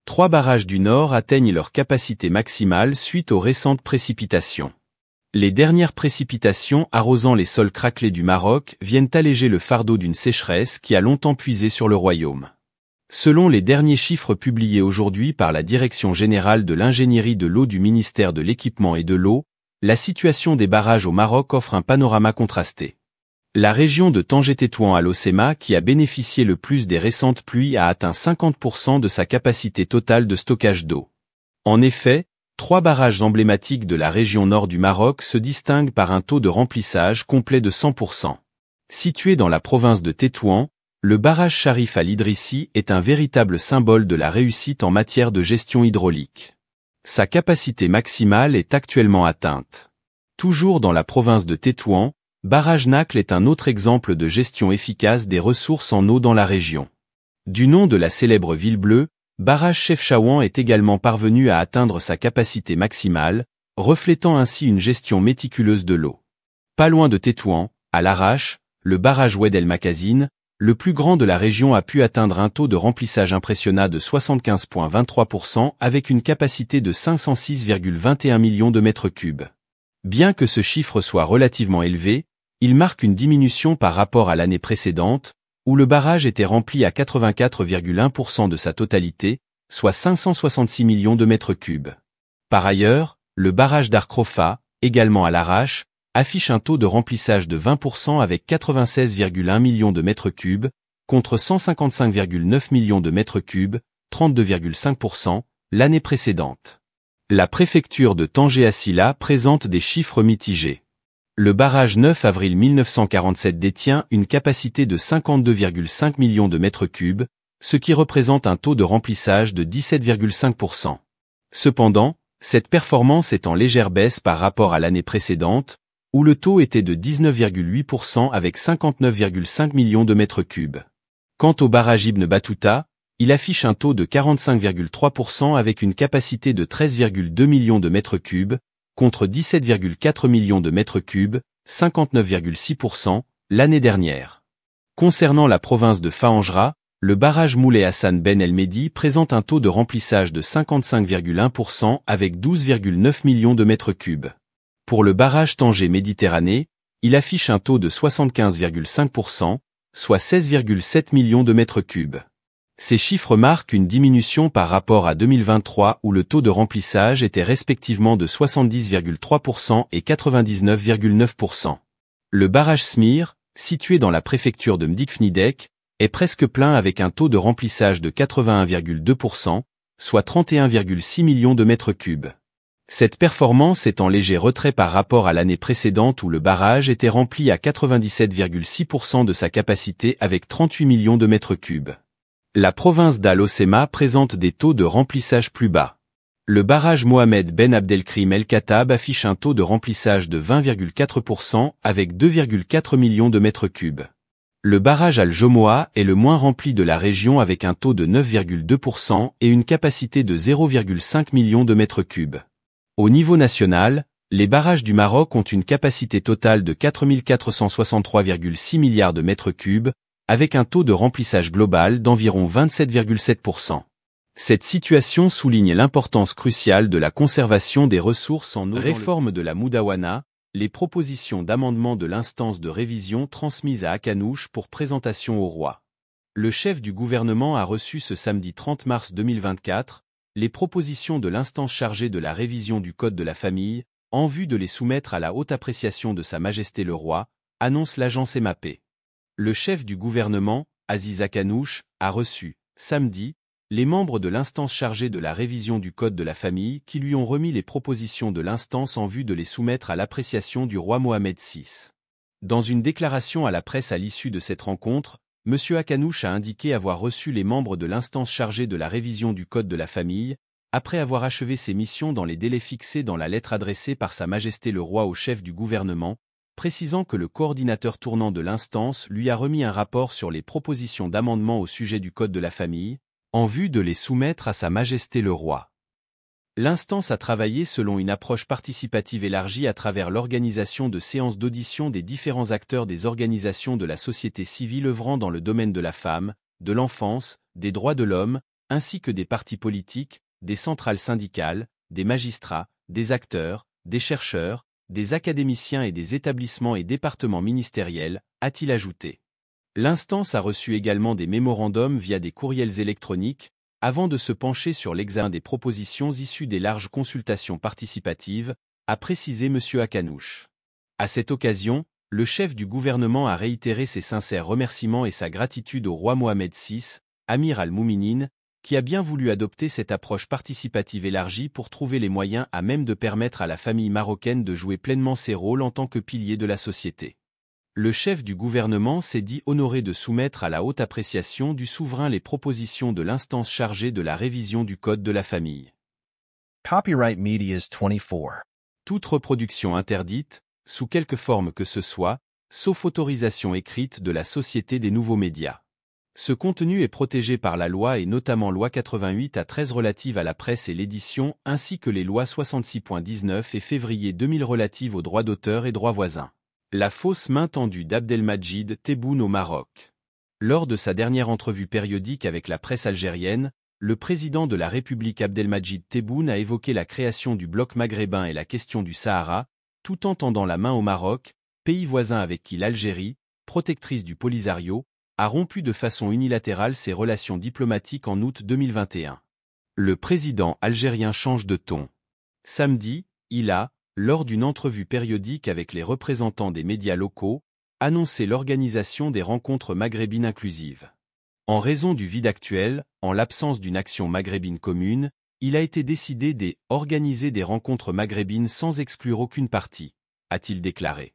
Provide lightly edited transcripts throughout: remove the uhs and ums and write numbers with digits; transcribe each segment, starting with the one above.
3 barrages du Nord atteignent leur capacité maximale suite aux récentes précipitations. Les dernières précipitations arrosant les sols craquelés du Maroc viennent alléger le fardeau d'une sécheresse qui a longtemps puisé sur le royaume. Selon les derniers chiffres publiés aujourd'hui par la Direction générale de l'ingénierie de l'eau du ministère de l'Équipement et de l'eau, la situation des barrages au Maroc offre un panorama contrasté. La région de Tanger-Tétouan à l'Océma, qui a bénéficié le plus des récentes pluies, a atteint 50% de sa capacité totale de stockage d'eau. En effet, 3 barrages emblématiques de la région nord du Maroc se distinguent par un taux de remplissage complet de 100%. Situé dans la province de Tétouan, le barrage Sharif al-Idrissi est un véritable symbole de la réussite en matière de gestion hydraulique. Sa capacité maximale est actuellement atteinte. Toujours dans la province de Tétouan, Barrage Nacle est un autre exemple de gestion efficace des ressources en eau dans la région. Du nom de la célèbre ville bleue, Barrage Chefchaouen est également parvenu à atteindre sa capacité maximale, reflétant ainsi une gestion méticuleuse de l'eau. Pas loin de Tétouan, à l'arrache, le barrage Oued El Makazine, le plus grand de la région, a pu atteindre un taux de remplissage impressionnant de 75,23% avec une capacité de 506,21 millions de mètres cubes. Bien que ce chiffre soit relativement élevé, il marque une diminution par rapport à l'année précédente, où le barrage était rempli à 84,1% de sa totalité, soit 566 millions de mètres cubes. Par ailleurs, le barrage d'Arkrofa, également à l'arrache, affiche un taux de remplissage de 20% avec 96,1 millions de mètres cubes, contre 155,9 millions de mètres cubes, 32,5%, l'année précédente. La préfecture de Tanger-Assila présente des chiffres mitigés. Le barrage 9 avril 1947 détient une capacité de 52,5 millions de mètres cubes, ce qui représente un taux de remplissage de 17,5%. Cependant, cette performance est en légère baisse par rapport à l'année précédente, où le taux était de 19,8% avec 59,5 millions de mètres cubes. Quant au barrage Ibn Battuta, il affiche un taux de 45,3% avec une capacité de 13,2 millions de mètres cubes, contre 17,4 millions de mètres cubes, 59,6%, l'année dernière. Concernant la province de Faanjra, le barrage Moulay Hassan Ben El Mehdi présente un taux de remplissage de 55,1% avec 12,9 millions de mètres cubes. Pour le barrage Tanger-Méditerranée, il affiche un taux de 75,5%, soit 16,7 millions de mètres cubes. Ces chiffres marquent une diminution par rapport à 2023 où le taux de remplissage était respectivement de 70,3% et 99,9%. Le barrage Smir, situé dans la préfecture de Mdikfnidek, est presque plein avec un taux de remplissage de 81,2%, soit 31,6 millions de mètres cubes. Cette performance est en léger retrait par rapport à l'année précédente où le barrage était rempli à 97,6% de sa capacité avec 38 millions de mètres cubes. La province d'Al-Océma présente des taux de remplissage plus bas. Le barrage Mohamed Ben Abdelkrim El Khattab affiche un taux de remplissage de 20,4% avec 2,4 millions de mètres cubes. Le barrage Al-Jomoa est le moins rempli de la région avec un taux de 9,2% et une capacité de 0,5 millions de mètres cubes. Au niveau national, les barrages du Maroc ont une capacité totale de 4 463,6 milliards de mètres cubes, avec un taux de remplissage global d'environ 27,7%. Cette situation souligne l'importance cruciale de la conservation des ressources en eau. Réforme de la Moudawana, les propositions d'amendement de l'instance de révision transmises à Akanouche pour présentation au roi. Le chef du gouvernement a reçu ce samedi 30 mars 2024 les propositions de l'instance chargée de la révision du Code de la famille, en vue de les soumettre à la haute appréciation de Sa Majesté le Roi, annonce l'agence EMAP. Le chef du gouvernement, Aziz Akanouche, a reçu, samedi, les membres de l'instance chargée de la révision du Code de la famille qui lui ont remis les propositions de l'instance en vue de les soumettre à l'appréciation du roi Mohamed VI. Dans une déclaration à la presse à l'issue de cette rencontre, M. Akanouche a indiqué avoir reçu les membres de l'instance chargée de la révision du Code de la famille, après avoir achevé ses missions dans les délais fixés dans la lettre adressée par Sa Majesté le Roi au chef du gouvernement, précisant que le coordinateur tournant de l'instance lui a remis un rapport sur les propositions d'amendement au sujet du Code de la famille, en vue de les soumettre à Sa Majesté le Roi. L'instance a travaillé selon une approche participative élargie à travers l'organisation de séances d'audition des différents acteurs des organisations de la société civile œuvrant dans le domaine de la femme, de l'enfance, des droits de l'homme, ainsi que des partis politiques, des centrales syndicales, des magistrats, des acteurs, des chercheurs, des académiciens et des établissements et départements ministériels, a-t-il ajouté. L'instance a reçu également des mémorandums via des courriels électroniques, avant de se pencher sur l'examen des propositions issues des larges consultations participatives, a précisé M. Akanouche. À cette occasion, le chef du gouvernement a réitéré ses sincères remerciements et sa gratitude au roi Mohamed VI, Amir al-Mouminin, qui a bien voulu adopter cette approche participative élargie pour trouver les moyens à même de permettre à la famille marocaine de jouer pleinement ses rôles en tant que pilier de la société. Le chef du gouvernement s'est dit honoré de soumettre à la haute appréciation du souverain les propositions de l'instance chargée de la révision du Code de la famille. Copyright Medias 24. Toute reproduction interdite, sous quelque forme que ce soit, sauf autorisation écrite de la Société des nouveaux médias. Ce contenu est protégé par la loi et notamment loi 88/13 relative à la presse et l'édition ainsi que les lois 66.19 et février 2000 relatives aux droits d'auteur et droits voisins. La fausse main tendue d'Abdelmajid Tebboune au Maroc. Lors de sa dernière entrevue périodique avec la presse algérienne, le président de la République Abdelmajid Tebboune a évoqué la création du bloc maghrébin et la question du Sahara, tout en tendant la main au Maroc, pays voisin avec qui l'Algérie, protectrice du Polisario, a rompu de façon unilatérale ses relations diplomatiques en août 2021. Le président algérien change de ton. Samedi, il a, lors d'une entrevue périodique avec les représentants des médias locaux, annoncé l'organisation des rencontres maghrébines inclusives. En raison du vide actuel, en l'absence d'une action maghrébine commune, il a été décidé d'organiser des rencontres maghrébines sans exclure aucune partie, a-t-il déclaré.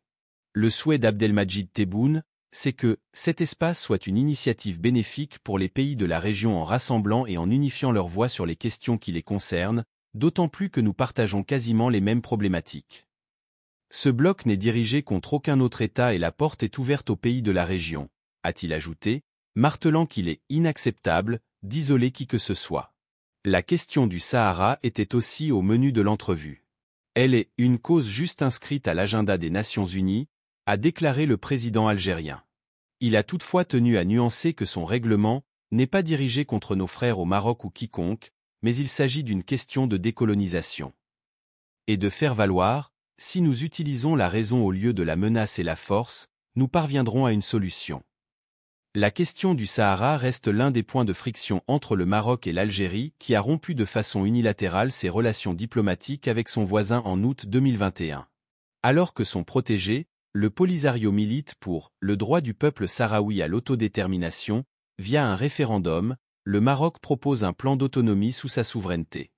Le souhait d'Abdelmajid Tebboune, c'est que cet espace soit une initiative bénéfique pour les pays de la région en rassemblant et en unifiant leurs voix sur les questions qui les concernent, d'autant plus que nous partageons quasiment les mêmes problématiques. Ce bloc n'est dirigé contre aucun autre État et la porte est ouverte aux pays de la région, a-t-il ajouté, martelant qu'il est inacceptable d'isoler qui que ce soit. La question du Sahara était aussi au menu de l'entrevue. Elle est une cause juste inscrite à l'agenda des Nations Unies, a déclaré le président algérien. Il a toutefois tenu à nuancer que son règlement n'est pas dirigé contre nos frères au Maroc ou quiconque, mais il s'agit d'une question de décolonisation. Et de faire valoir, si nous utilisons la raison au lieu de la menace et la force, nous parviendrons à une solution. La question du Sahara reste l'un des points de friction entre le Maroc et l'Algérie qui a rompu de façon unilatérale ses relations diplomatiques avec son voisin en août 2021. Alors que son protégé, le Polisario milite pour le droit du peuple sahraoui à l'autodétermination, via un référendum, le Maroc propose un plan d'autonomie sous sa souveraineté.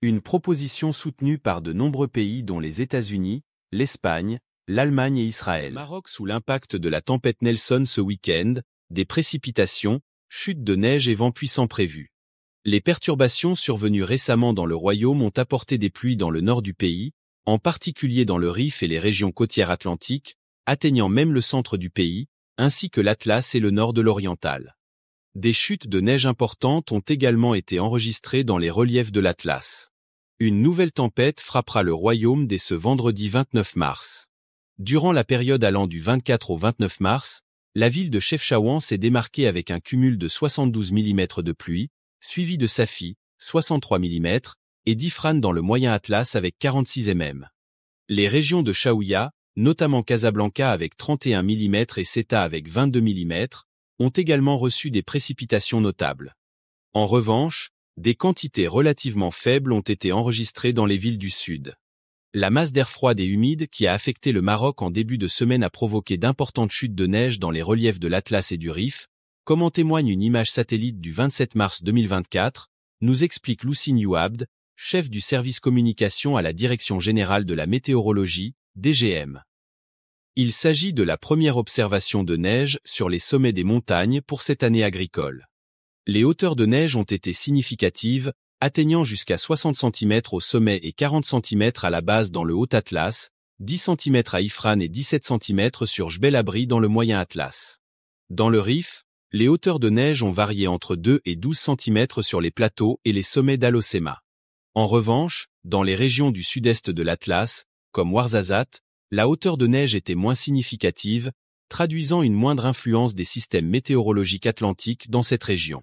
Une proposition soutenue par de nombreux pays dont les États-Unis, l'Espagne, l'Allemagne et Israël. Maroc sous l'impact de la tempête Nelson ce week-end, des précipitations, chutes de neige et vents puissants prévus. Les perturbations survenues récemment dans le royaume ont apporté des pluies dans le nord du pays, en particulier dans le Rif et les régions côtières atlantiques, atteignant même le centre du pays, ainsi que l'Atlas et le nord de l'Oriental. Des chutes de neige importantes ont également été enregistrées dans les reliefs de l'Atlas. Une nouvelle tempête frappera le royaume dès ce vendredi 29 mars. Durant la période allant du 24 au 29 mars, la ville de Chefchaouen s'est démarquée avec un cumul de 72 mm de pluie, suivi de Safi, 63 mm, et d'Ifran dans le moyen Atlas avec 46 mm. Les régions de Chaouia, notamment Casablanca avec 31 mm et Ceuta avec 22 mm, ont également reçu des précipitations notables. En revanche, des quantités relativement faibles ont été enregistrées dans les villes du sud. La masse d'air froide et humide qui a affecté le Maroc en début de semaine a provoqué d'importantes chutes de neige dans les reliefs de l'Atlas et du Rif, comme en témoigne une image satellite du 27 mars 2024, nous explique Loussine Youabd, chef du service communication à la Direction générale de la météorologie, DGM. Il s'agit de la première observation de neige sur les sommets des montagnes pour cette année agricole. Les hauteurs de neige ont été significatives, atteignant jusqu'à 60 cm au sommet et 40 cm à la base dans le Haut Atlas, 10 cm à Ifran et 17 cm sur Jbel Abri dans le Moyen Atlas. Dans le Rif, les hauteurs de neige ont varié entre 2 et 12 cm sur les plateaux et les sommets d'Al-Hoceima. En revanche, dans les régions du sud-est de l'Atlas, comme Ouarzazate, la hauteur de neige était moins significative, traduisant une moindre influence des systèmes météorologiques atlantiques dans cette région.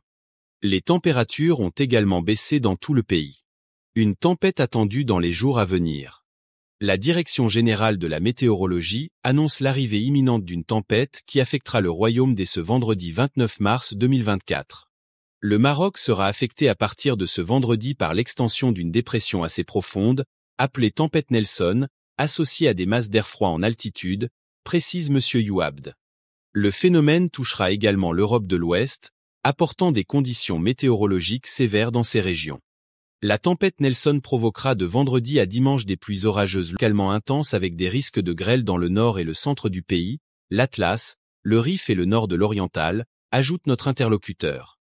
Les températures ont également baissé dans tout le pays. Une tempête attendue dans les jours à venir. La Direction générale de la météorologie annonce l'arrivée imminente d'une tempête qui affectera le royaume dès ce vendredi 29 mars 2024. Le Maroc sera affecté à partir de ce vendredi par l'extension d'une dépression assez profonde, appelée tempête Nelson, associée à des masses d'air froid en altitude, précise M. Youabd. Le phénomène touchera également l'Europe de l'Ouest, apportant des conditions météorologiques sévères dans ces régions. La tempête Nelson provoquera de vendredi à dimanche des pluies orageuses localement intenses avec des risques de grêle dans le nord et le centre du pays, l'Atlas, le Rif et le nord de l'Oriental, ajoute notre interlocuteur.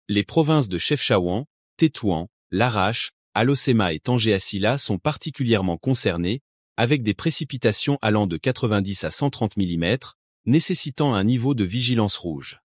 Les provinces de Chefchaouen, Tétouan, Larache, Al-Hoceima et Tanger-Assila sont particulièrement concernées, avec des précipitations allant de 90 à 130 mm, nécessitant un niveau de vigilance rouge.